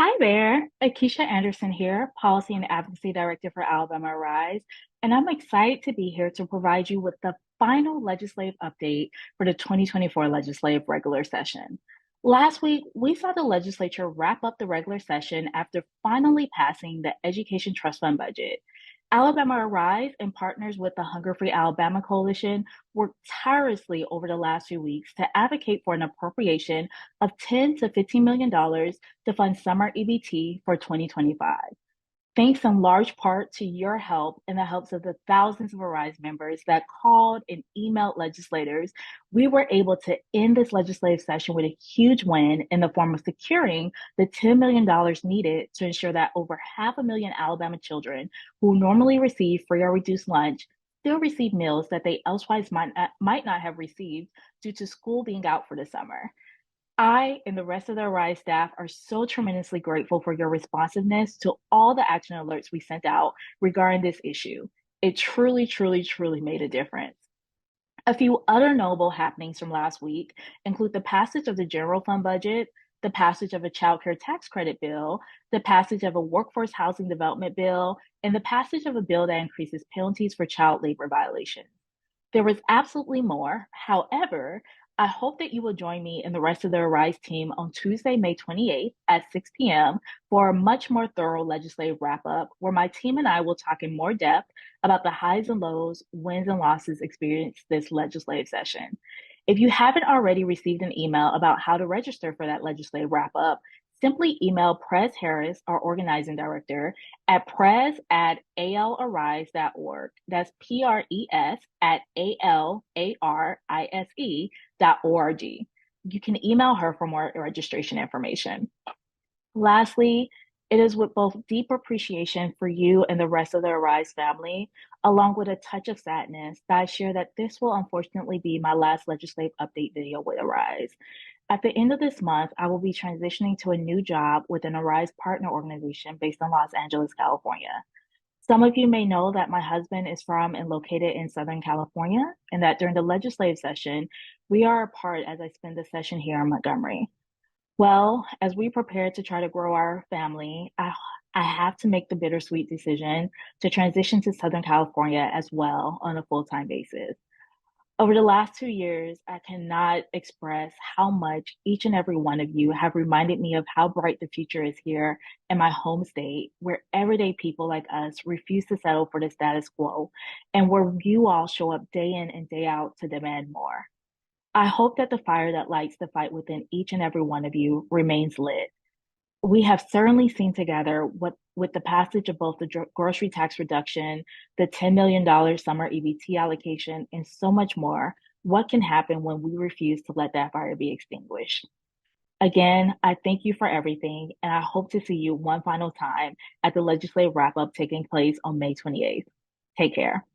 Hi there, Akiesha Anderson here, Policy and Advocacy Director for Alabama Rise, and I'm excited to be here to provide you with the final legislative update for the 2024 legislative regular session. Last week, we saw the legislature wrap up the regular session after finally passing the Education Trust Fund budget. Alabama Rise and partners with the Hunger Free Alabama Coalition worked tirelessly over the last few weeks to advocate for an appropriation of $10 to $15 million to fund summer EBT for 2025. Thanks in large part to your help and the helps of the thousands of Arise members that called and emailed legislators, we were able to end this legislative session with a huge win in the form of securing the $10 million needed to ensure that over 500,000 Alabama children who normally receive free or reduced lunch still receive meals that they elsewise might not have received due to school being out for the summer. I and the rest of the Arise staff are so tremendously grateful for your responsiveness to all the action alerts we sent out regarding this issue. It truly, truly, truly made a difference. A few other notable happenings from last week include the passage of the general fund budget, the passage of a child care tax credit bill, the passage of a workforce housing development bill, and the passage of a bill that increases penalties for child labor violations. There was absolutely more. However, I hope that you will join me and the rest of the Arise team on Tuesday, May 28th at 6 p.m. for a much more thorough legislative wrap up, where my team and I will talk in more depth about the highs and lows, wins and losses experienced this legislative session. If you haven't already received an email about how to register for that legislative wrap up, simply email Prez Harris, our organizing director, at prez@alarise.org. That's PRES at ALARISE.org. You can email her for more registration information. Lastly, it is with both deep appreciation for you and the rest of the Arise family, along with a touch of sadness, that I share that this will unfortunately be my last legislative update video with Arise. At the end of this month, I will be transitioning to a new job with an Arise partner organization based in Los Angeles, California. Some of you may know that my husband is from and located in Southern California, and that during the legislative session, we are apart as I spend the session here in Montgomery. Well, as we prepare to try to grow our family, I have to make the bittersweet decision to transition to Southern California as well on a full-time basis. Over the last 2 years, I cannot express how much each and every one of you have reminded me of how bright the future is here in my home state, where everyday people like us refuse to settle for the status quo, and where you all show up day in and day out to demand more. I hope that the fire that lights the fight within each and every one of you remains lit. We have certainly seen together what, with the passage of both the grocery tax reduction, the $10 million summer EBT allocation, and so much more, what can happen when we refuse to let that fire be extinguished. Again, I thank you for everything, and I hope to see you one final time at the legislative wrap up taking place on May 28th. Take care.